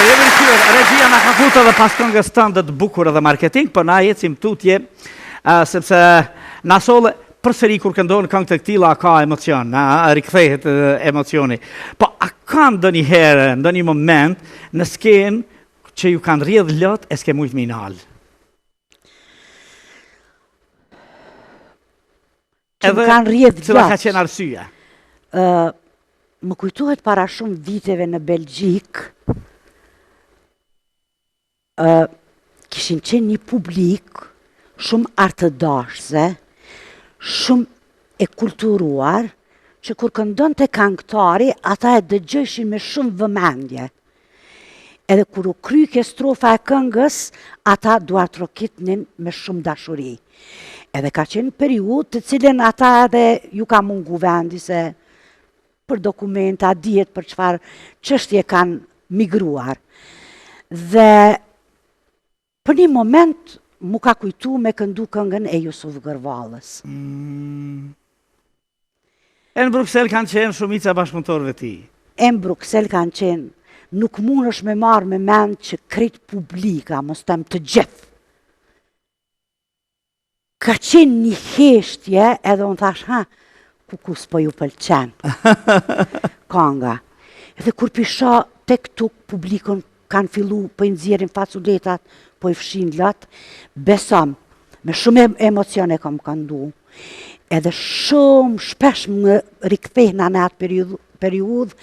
rikthyer. Regjia na ka futur edhe pas këngës tënde të bukur edhe marketing, po na ecim tutje sepse na solle përsëri kur këndon këngë të këtilla ka emocion, rikthehet emocioni. Po a ka ndonjëherë, ndonjë moment në skenë që ju kanë rrjedh lot e s'ke mujt me nal? Që më kanë rrjedh lot. Cila ka qenë arsyeja? Më kujtohet para shumë viteve në Belgjik, kishin qenë një publik shumë artëdashëse, shumë e kulturuar, që kur këndon të këngëtari, ata e dëgjëshin me shumë vëmendje. Edhe kur u kryke strofa e këngës, ata duart rokitnin me shumë dashuri. Edhe ka qenë periudhë të cilën ata edhe ju ka mungu vendi se për dokumenta, dihet për çfarë çështje kanë migruar. Dhe për një moment mu ka kujtu me këndu këngën e Jusuf Gërvallës. E në Bruxelles kanë qenë shumica bashkëpunëtorëve ti? E në Bruxelles kanë qenë, nuk mund është me marrë me mend që krejt publika, mos tem të gjithë. Ka qenë një heshtje edhe unë thash, kukus po ju pëlqen, kanga. Edhe kur pisha tek tuk publikun kanë fillu po i nxjerrin faculetat, po i fshin lot, besom, me shumë emocione kam këndu. Edhe shumë shpesh më rikthehna në atë periudhë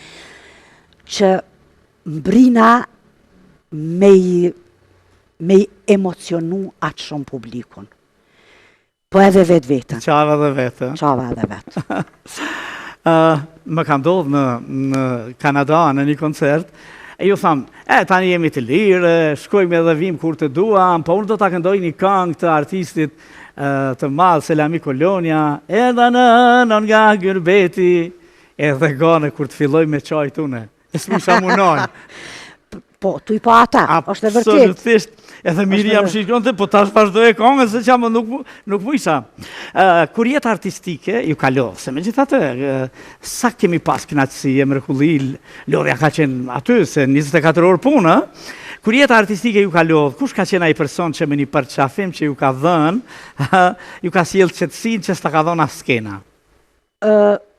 që mbrina me i emocionu atë shumë publikun. Po edhe vetë vetën. Qava dhe vetë. Qava dhe vetë. Më ka ndodhë në Kanada, në një koncert, e ju thamë, tani jemi të lirë, shkojmë edhe vim kur të duam, po unë do të këndoj një këngë të artistit të madhë, Selami Kolonia, edhe në nga Gyrbeti, edhe gane kur të filloj me qaj tune. E s'mu shamunon. Po, tu i po ata, është e vërtet. Absolutisht. Edhe Miriam shikronte, po tash vazhdoj e kongën, se qamë nuk vujsa. Kur jetë artistike, ju ka lodhë, se me gjithatë, sa kemi pas knatësi, e mrekulli, lodhja ka qenë aty, se 24 orë punë, kur jetë artistike ju ka lodhë, kush ka qenë ai person që me një përqafim që ju ka dhënë, ju ka sjellë qetësinë që s'ta ka dhënë as skena?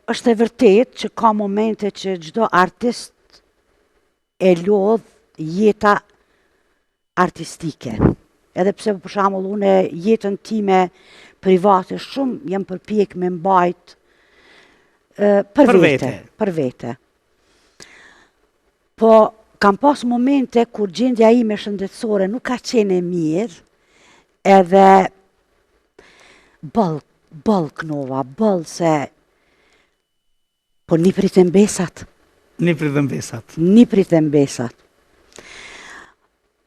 Është e vërtet që ka momente që çdo artist e lodh jeta artistike. Edhe pse për shembull unë jetën time private shumë jam përpjek me mbajt për vete. Po kam pas momente kur gjendja ime shëndetësore nuk ka qenë e mirë, edhe bëll knova, se po niprit e mbesat. Niprit e mbesat.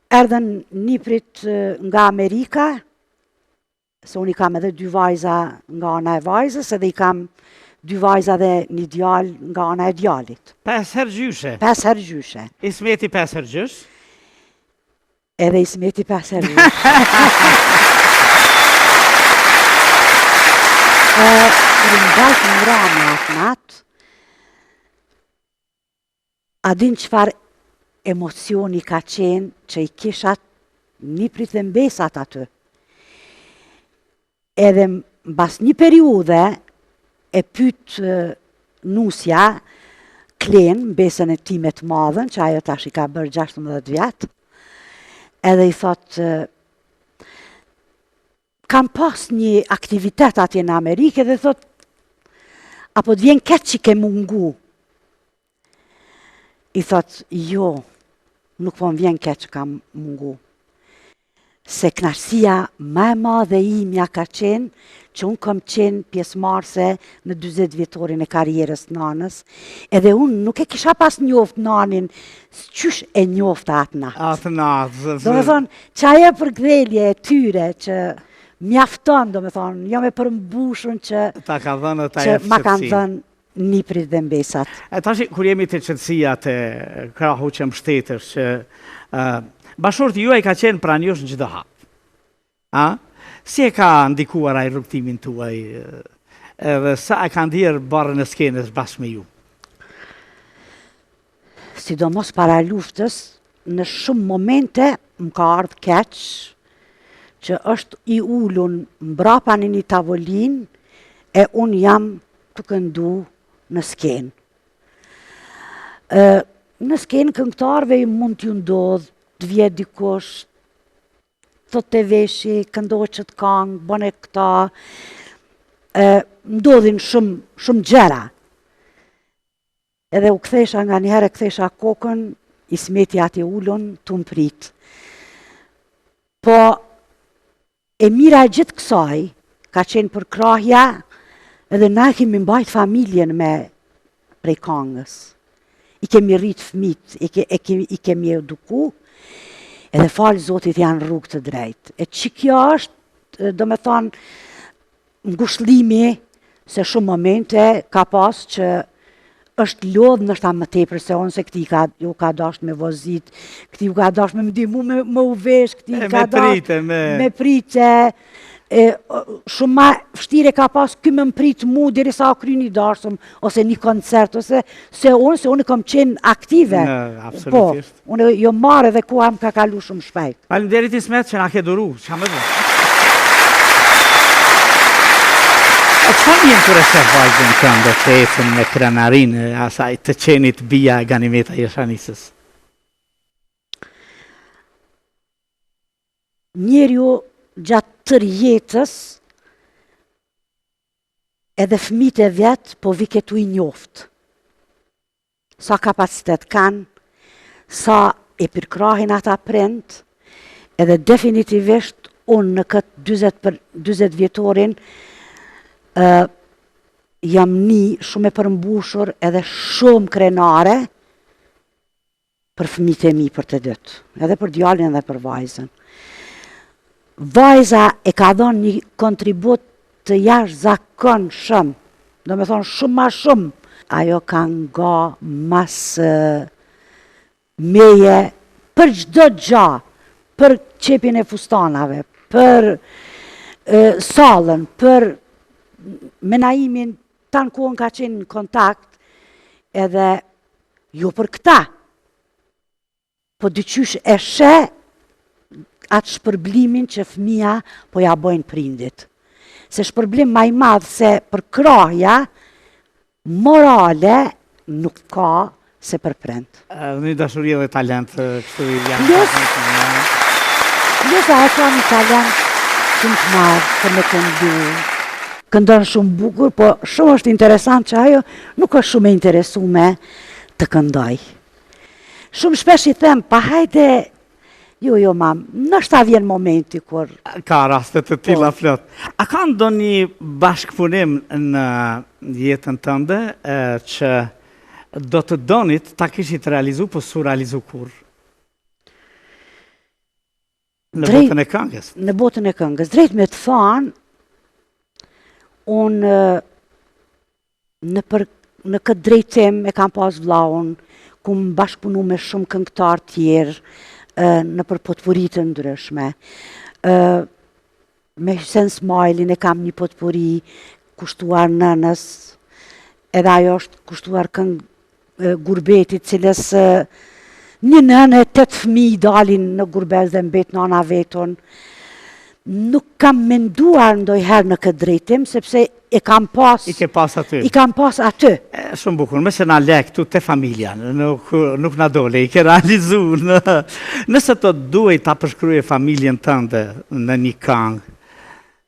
Erdhen niprit nga Amerika, se unë i kam edhe 2 vajza nga ana e vajzës, edhe i kam 2 vajza dhe një djalë nga ana e djalit. 5 herë gjyshe? 5 herë gjyshe. Ismeti 5 herë gjysh? Edhe Ismeti 5 herë gjysh. Kërë mbajt në ramë atë natë, a din qëfar emocioni ka qenë që i kishat niprit dhe mbesat aty. Edhe mbas një periudhe e pyet nusja Klen, mbesën e time të madhen, që ajo tash i ka bërë 16 vjetë, edhe i thot, kam pas një aktivitet atje në Amerikë, dhe thot, apo të vjen keq që ke mungu? I thot, jo, nuk po më vjen keq që kam mungu. Se knaqësia më e madhe imja ka qenë që unë kam qenë pjesëmarrëse në 40 vjetorin e karrierës nanës, edhe unë nuk e kisha pas njoft nanin, qysh e njofta atë natë. Atë natë. Do me thonë, që ajo përgdhelje e tyre që mjafton, do me thonë, jo me përmbushun që ma kanë dhënë niprit dhe mbesat. Tash, kur jemi të qëtësia të krahu që mbështetësh, që bashorti juaj ka qenë pranë jush në çdo hap. Si e ka ndikuar ai rrugtimin tuaj? Edhe sa e ka ndier barrën e skenës bashkë me ju? Sidomos para luftës, në shumë momente më ka ardhë keq që është i ullun mbrapa në një tavolin e unë jam të këndu në skenë. Në skenë këngëtarve mund t'ju ndodhë të vjetë dikush, thot të veshi, këndohë që të kangë, bëne këta, ndodhin shumë gjera. Edhe u kthesha nga njëherë, kthesha kokën, Ismeti ati ullun, të më prit. Po, e mira e gjithë kësaj, ka qenë për krahja, edhe na kemi mbajt familjen me prej kangës. I kemi rritë fmit, i kemi eduku, edhe falë Zotit janë rrugë të drejtë. E që kjo është, do me thonë, ngushlimi, se shumë momente ka pas që është lodhë nështë më tepër se onë se këti ju ka dasht me vozit, këti ju ka dasht me ndimu me uvesh, këti ju ka dasht me prite. Shumë ma vështire ka pas këmë më pritë mu diri sa kry një dashëm, ose një koncert, ose se unë kam qenë aktive. Absolutisht. Po, unë jo marë dhe ku am ka kalu shumë shpejt. Faleminderit Ismet që na ke duru, që kam edhe. Çfarë vjen kur e shef vajzën tënde të ecën me krenarinë asaj të qenit bija Ganimeta Jeshanisës? Njeriu gjatë tërë jetës, edhe fëmijët e vet, po vi ketu i njoft. Sa kapacitet kanë, sa e pirkrahin ata prind, edhe definitivisht unë në këtë 40 vjetorin, jam një shumë e përmbushur edhe shumë krenare për fëmijët e mi për të dytë, edhe për djalin edhe për vajzën. Vajza e ka dhënë një kontribut të jashtëzakonshëm, do me thonë shumë ma shumë. Ajo ka nga mas meje për çdo gjë, për qepjen e fustanave, për sallën, për me Naimin tanë kohën ka qenë në kontakt, edhe jo për këta, po dyqysh e she atë shpërblimin që fëmija po ja bojnë prindit. Se shpërblim ma i madhë se për krahja, morale nuk ka se për prind. Një dashurie dhe talent kështu i janë. Ljosa e ka një talent shumë të madhë për me këndu. Këndon shumë bukur, po shumë është interesant që ajo nuk është shumë e interesume të këndoj. Shumë shpesh i them, pa hajde, jo mam, nështë ta vjen momenti kur... Ka rastet të tilla plot. A ka ndonjë bashkëpunim në jetën tënde që do të donit ta kishit realizu, po su realizu kur? Në botën e këngës? Në botën e këngës. Drejt me të thanë, unë në këtë drejtim e kam pas vlaun, ku më bashkëpunu me shumë këngëtar tjerë, në për potpurit të ndryshme. Me Hysen Smajlin e kam një potpuri kushtuar nënës, edhe ajo është kushtuar këngë Gurbetit, cilës një nënë e 8 fëmijë dalin në Gurbet dhe mbet nana veton. Nuk kam menduar ndojherë në këtë drejtim, sepse e kam pas... I ke pas aty? I kam pas aty. Shumë bukur, me se na lek tu te familja, nuk na dole, i ke realizu. Nëse të duhet ta përshkruje familjen tënde në një këngë,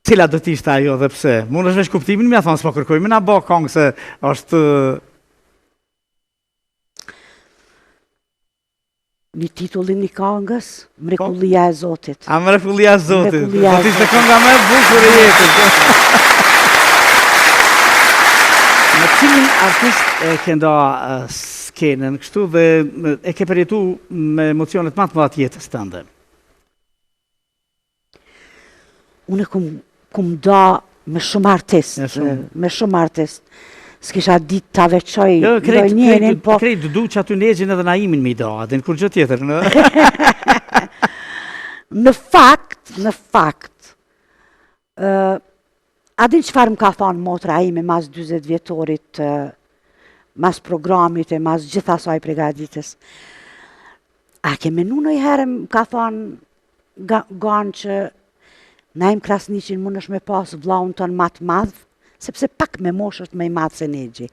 cila do t'ishte ajo dhe pse? Mund është vesh kuptimin, mi a thonë s'po kërkoj, me na bo këngë se është... Një titullin një këngës, Mrekullia e Zotit. A Mrekullia e Zotit, do t'ishte kënga me bukur e jetës. Në cilin artist e ke nda skenën kështu dhe e ke përjetu me emocionet më të mëdha jetës tënde? Unë kum da me shumë artist, s'kisha ditë ta veçoj doj njerin, po... Krejt du që aty Nexhin edhe Naimin me i da, dhe në kur gjë tjetër, në? Në fakt, adin qëfar më ka thonë motra ime mas 20 vjetorit, mas programit e mas gjithasaj pregaditës. A ke menu në i herë më ka thonë ganë që na im Krasniqin mund është me pas vlaun tonë matë madhë, sepse pak me mosh është me i madhë se negji.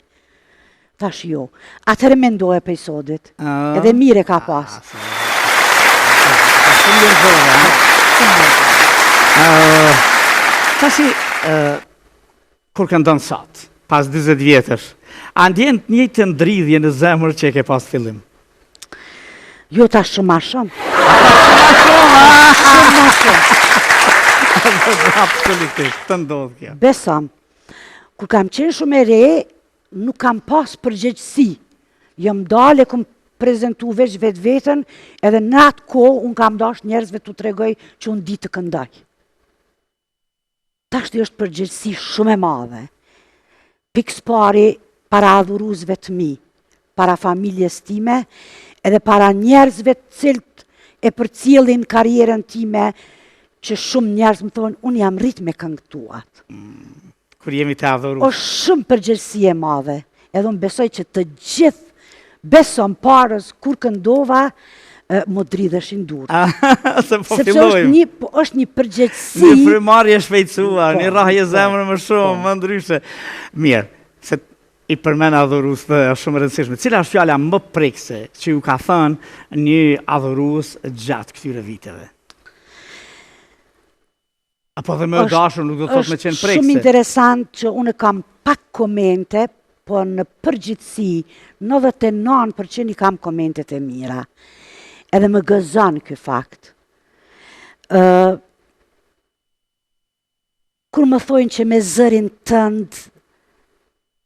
Thash jo. Atëherë mendoje për i sodit. Edhe mire ka pas. Tashi, kur ka ndonë sot, pas 20 vjetësh, a ndjen të njëjtë të ndridhje në zemër që e ke pas fillim? Jo, tash shumë ma shumë. Absolutisht, të ndodhë kjo. Besam, kur kam qenë shumë e re, nuk kam pas përgjegjësi. Jam dalë e kom prezentu veç vetë vetën, edhe në atë kohë unë kam dash njerëzve të tregoj që unë di të këndaj. Tashti është përgjegjësi shumë e madhe. Pikës pari para adhuruzve të mi, para familjes time, edhe para njerëzve të cilët e përcjellin karierën time, që shumë njerëz më thonë, unë jam rrit me këngëtuat. Kur jemi të adhuru. O shumë përgjegjësi e madhe, edhe unë besoj që të gjithë beson parës kur këndova, më dridheshin dur. Sepse është një përgjegjësi. Një frymarrje shpejtësua, një rrahje zemre më shumë, më ndryshe. Mirë, se i përmen adhurus dhe është shumë rëndësishme. Cila është fjala më prekse që ju ka thënë një adhurus gjatë këtyre viteve? Apo dhe më dashur nuk do të thotë me qenë prekse? Është shumë interesant që unë kam pak komente, po në përgjithësi 99% i kam komentet e mira. Edhe më gëzon ky fakt. Kur më thojnë që me zërin tënd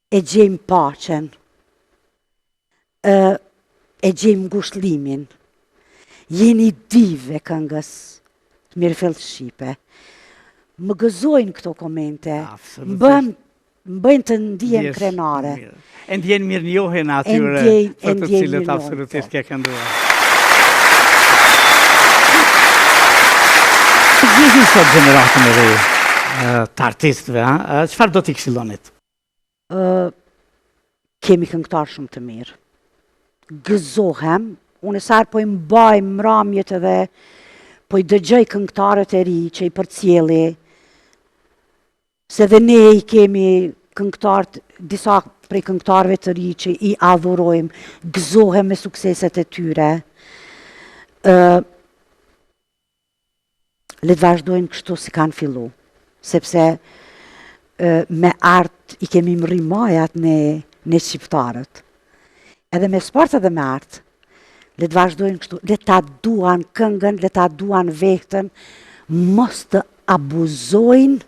e gjejmë paqen, e gjejmë ngushëllimin, jeni dive këngës të Mirëfillë Shqipe. Më gëzojnë këto komente, më bëjnë të ndihem krenare. E ndjenë mirë njohen atyre për të cilët absolutisht ke kënduar. Gjithë sot generatën e re të artistëve, çfarë do t'i këshillonit? Kemi këngëtar shumë të mirë. Gëzohem, unë sarë po i mbaj mramjet edhe po i dëgjoj këngëtarët e ri që i përcjeli, se dhe ne i kemi këngëtarët, disa prej këngëtarëve të ri që i adhurojmë, gëzohem me sukseset e tyre. Le të vazhdojnë kështu si kanë fillu, sepse me art i kemi mri majat ne shqiptarët. Edhe me sport edhe me art, le të vazhdojnë kështu, le ta duan këngën, le ta duan vehtën, mos të abuzojnë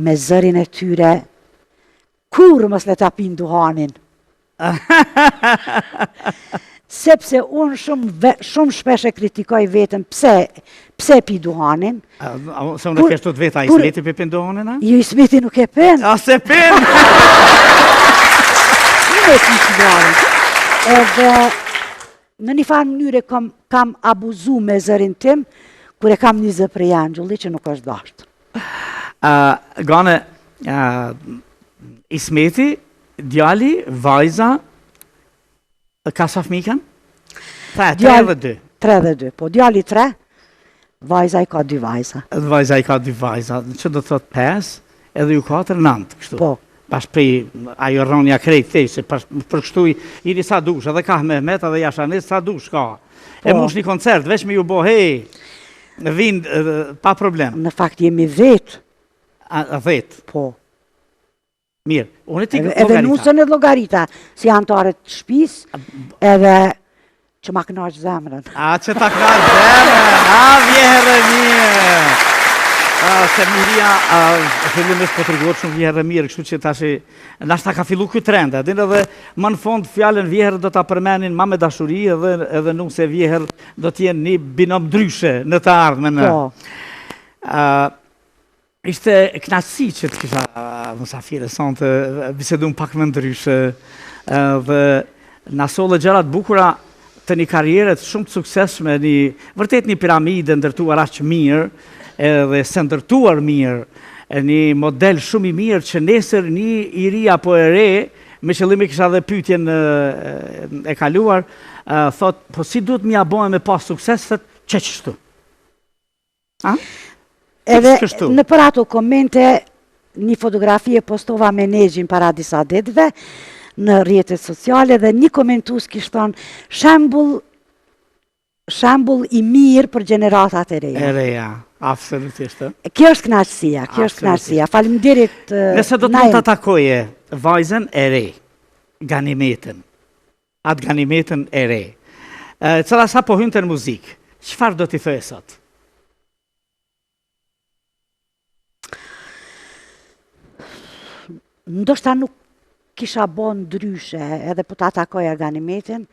me zërin e tyre, kur mos le ta pinë duhanin. Sepse unë shumë shpesh e kritikoj vetëm pse pi duhanin. Se unë e keshtu të veta, Ismeti pe pin duhanin, a? Jo, Ismeti nuk e pen. A se pen? Unë e pi duhanin. Edhe në një farë mënyre kam abuzu me zërin tim, kur e kam një zë prej Angjulli që nuk është dashtë. Gane, Ismeti, djali, vajza, ka sa fëmijë kanë? 3 dhe 2. 3 dhe 2, po djali 3, vajza i ka 2 vajza. Vajza i ka 2 vajza, që do të thot 5, edhe ju 4, 9, kështu. Po. Pas prej, ajo rronja krejt te, se për kështu i sa dush, edhe ka Mehmet, edhe Jashanis, sa dush ka. E mush një koncert, veç me ju bo, hej, vind, pa problem. Në fakt jemi 10. A 10? Po. Mirë, unë e ti logarita. Edhe nusën e logarita, si antarët të shpis, edhe që ma knaq zemrën. A, që ta knaq zemrën, vjeherë mirë. Se miria, fillimisht po të rëgohet shumë vjeherë mirë, kështu që tashi, nashta ka fillu këtë trend, edhe më në fond fjallën vjeherë do të përmenin ma me dashuri, edhe nuk se vjeherë do t'jenë një binom dryshe në të ardhme. Po. Ishte knaqësi që të kisha mësafire sonë të bisedun pak më ndryshe dhe na solle gjërat bukura të një karrieret shumë të sukseshme, vërtet një piramide ndërtuar aq mirë edhe se ndërtuar mirë, një model shumë i mirë që nesër një i ri apo e re me qëllimi kisha dhe pyetjen e kaluar, thot, po si duhet m'ja bëhe me pas sukses, thot, qështu? Edhe në për ato komente, një fotografi e postova me Negjin para disa ditëve në rrjetet sociale dhe një komentues kishte thonë shembull i mirë për gjeneratat e reja. E reja, absolutisht. Kjo është kënaqësia. Faleminderit. Nëse do të mund të takoje vajzën e re, Ganimetën, atë Ganimetën e re, cila sa po hynte në muzikë, çfarë do t'i thojë sot? Ndoshta nuk kisha bon ndryshe, edhe po ta takoja Ganimetën,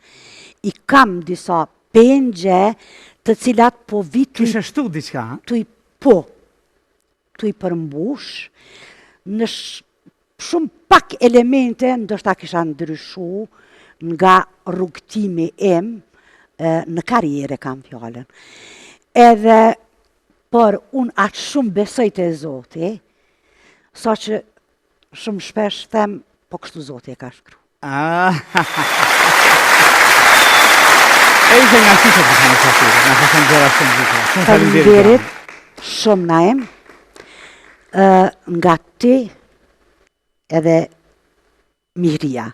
i kam disa pengje të cilat po vitu... Kishe shtu diçka? Tu i përmbush, në shumë pak elemente, ndoshta kisha ndryshu nga rrugtimi im në karriere kam fjallën. Edhe por unë atë shumë besoj të Zoti, sa që shumë shpesh them, po kështu Zoti e ka shkru. E ishte nga si që të kanë qafirë, nga të shumë gjera shumë gjitha. Shumë faleminderit, shumë naim, nga ti edhe Miria.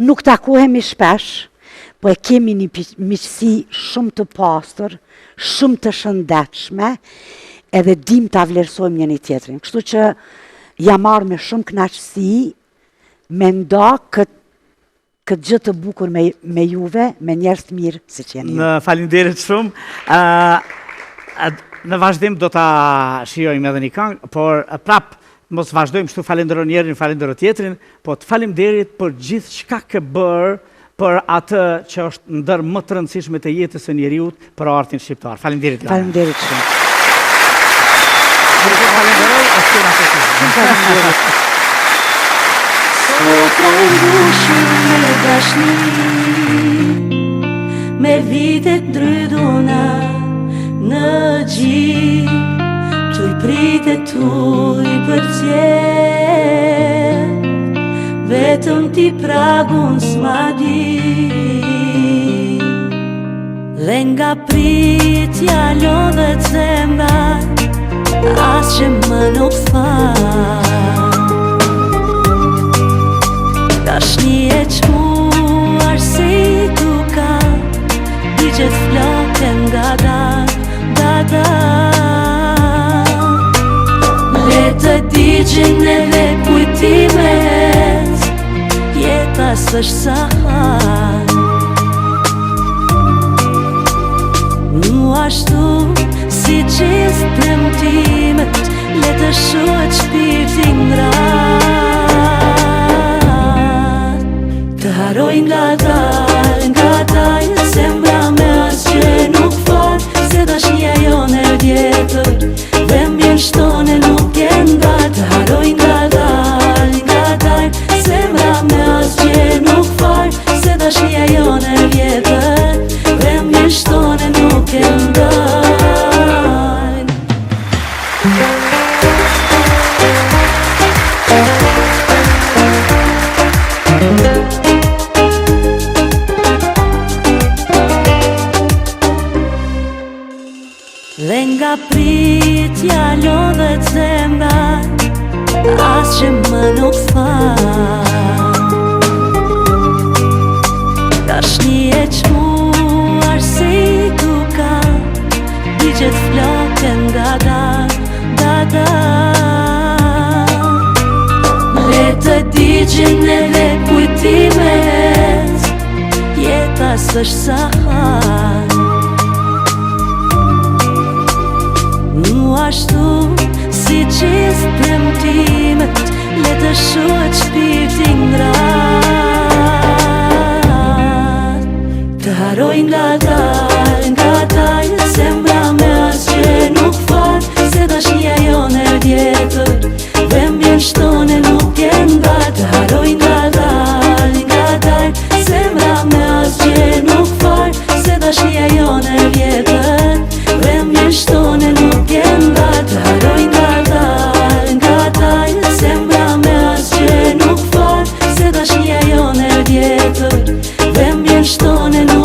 Nuk takohemi shpesh, po e kemi një miqësi shumë të pastër, shumë të shëndetshme, edhe dim të avlerësojmë njëri tjetrin. Kështu që jam marrë me shumë kënaqësi, me nda këtë gjë të bukur me juve, me njerëz të mirë si që jeni. Faleminderit shumë. Në vazhdim do ta shijojmë edhe një këngë, por prap mos vazhdojmë kështu falenderoj njërin, falenderoj tjetrin, po të faleminderit për gjithë çka ke bërë për atë që është ndër më të rëndësishme të jetës së njeriut për artin shqiptar. Faleminderit. Faleminderit shumë. Sopra mbushur me dashni, me vitet ndryduna në gjik, që i pritet tuj për tjerë, vetëm ti pragun s'ma di. Dhe nga pritja lodhet zemra, as që më nuk fal. Dashni e qmuar si tuka, digjet floken nga da. Le të digjen edhe kujtimet, jeta s'është sa hal. Mu ashtu si gjithë premtimet, le të shohet shpirtin ngrat. Të haroj nga dal, zemra me asgjë nuk fal, se dashnia jone vjetër, dhe mbjen shtone nuk e ngal. Të haroj nga dal, zemra me asgjë nuk fal, se dashnia jone vjetër, dhe mbjen shtone nuk e ngal. Dhe nga pritja lodhet zemra, as që më nuk fal. Dashni e qmuar si tuka, digjet floken nga da. Le të digjen edhe kujtimet, jeta s'është sa hal. Ashtu si gjithë premtimet, le të shohet shpirtin ngrat. Të haroj nga dal, zemra me asgjë nuk fal, se dashnia jone vjetër, dhe mbjen shtone nuk e ngal. Të haroj nga dal, zemra me asgjë nuk fal, se dashnia jone vjetër, dhe mbjen shtone nuk e ngal. Të haroj nga dal, zemra me asgjë nuk fal, se dashnia tjetër. Dhe mbjen shtone